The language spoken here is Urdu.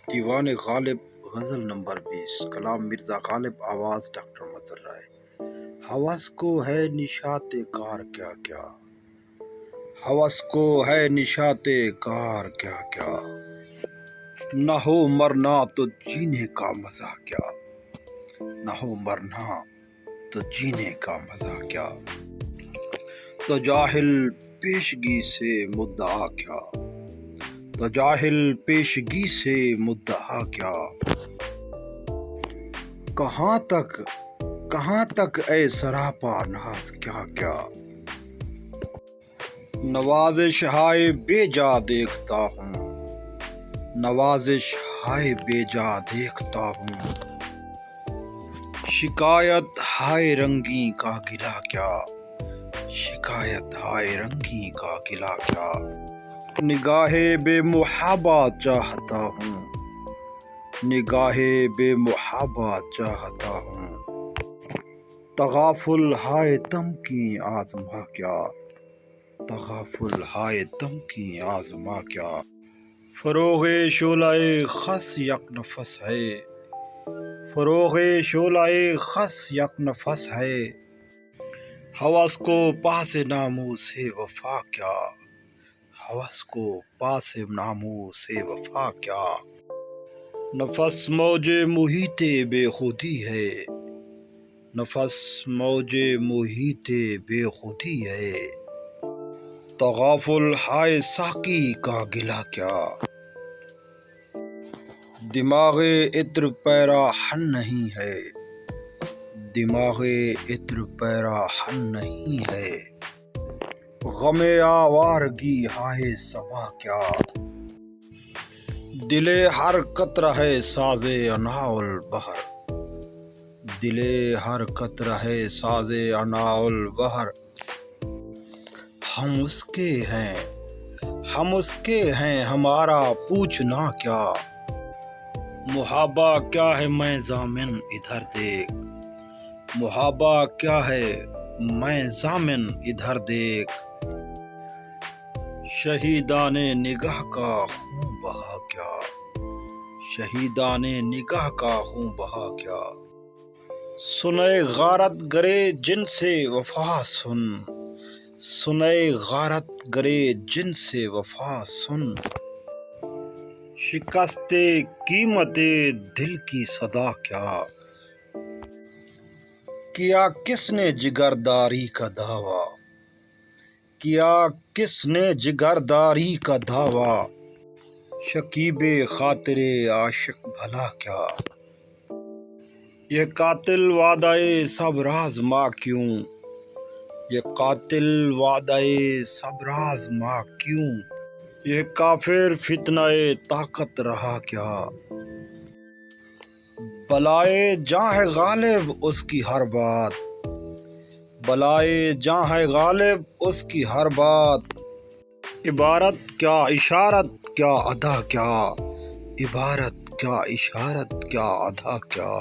دیوان غالب غزل نمبر 20 کلام مرزا غالب آواز ڈاکٹر مظہر رائے۔ ہوس کو ہے نشاط کار کیا کیا، ہوس کو ہے نشاط کار کیا کیا، نہ ہو مرنا تو جینے کا مزہ کیا، نہ ہو مرنا تو جینے کا مزہ کیا، تو جاہل پیشگی سے مدعا کیا، تو جاہل پیشگی سے مدعا کیا، کہاں تک اے سراپا ناز کیا کیا، نوازش ہائے بے جا دیکھتا ہوں، نوازش ہائے بے جا دیکھتا ہوں، شکایت ہائے رنگی کا گلا کیا، شکایت ہائے رنگی کا گلا کیا، نگاہ بے محابا چاہتا ہوں، نگاہ بے محابا چاہتا ہوں، تغافل ہائے تم کی آزما کیا، تغافل ہائے تم کی آزما کیا، فروغ شعلہ خس یک نفس ہے، فروغ شعلہ خس یک نفس ہے، ہوس کو پاس ناموس وفا کیا، ہوس کو پاس ناموس وفا کیا، نفس موج محیط بے خودی ہے، نفس موج محیط بے خودی ہے، تغافل ہائے ساقی کا گلا کیا، دماغ عطر پیراہن نہیں ہے، دماغ عطر پیراہن نہیں ہے، غم آوارگی ہائے صبا کیا، دل ہر قطرہ ہے ساز عناء البحر، دل ہر قطرہ ہے ساز عناء البحر، ہم اس کے ہیں ہمارا پوچھنا کیا، محابا کیا ہے میں ضامن ادھر دیکھ، محابا کیا ہے میں ضامن ادھر دیکھ، شہیدان نگاہ کا خون بہا کیا، شہیدان نگاہ کا خون بہا کیا، سنے غارت گرے جن سے وفا سن، سنے غارت گرے جن سے وفا سن، شکست قیمت دل کی صدا کیا کس نے جگرداری کا دعویٰ، کیا کس نے جگرداری کا دعویٰ، شکیب خاطر عاشق بھلا کیا، یہ قاتل وعدہ سب راز ماں کیوں، یہ قاتل وعدہ سب راز ماں کیوں، یہ کافر فتنہ طاقت رہا کیا، بلائے جاں ہے غالب اس کی ہر بات، بلائے جاں ہے غالب اس کی ہر بات، عبارت کیا اشارت کیا ادا کیا، عبارت کیا اشارت کیا ادا کیا،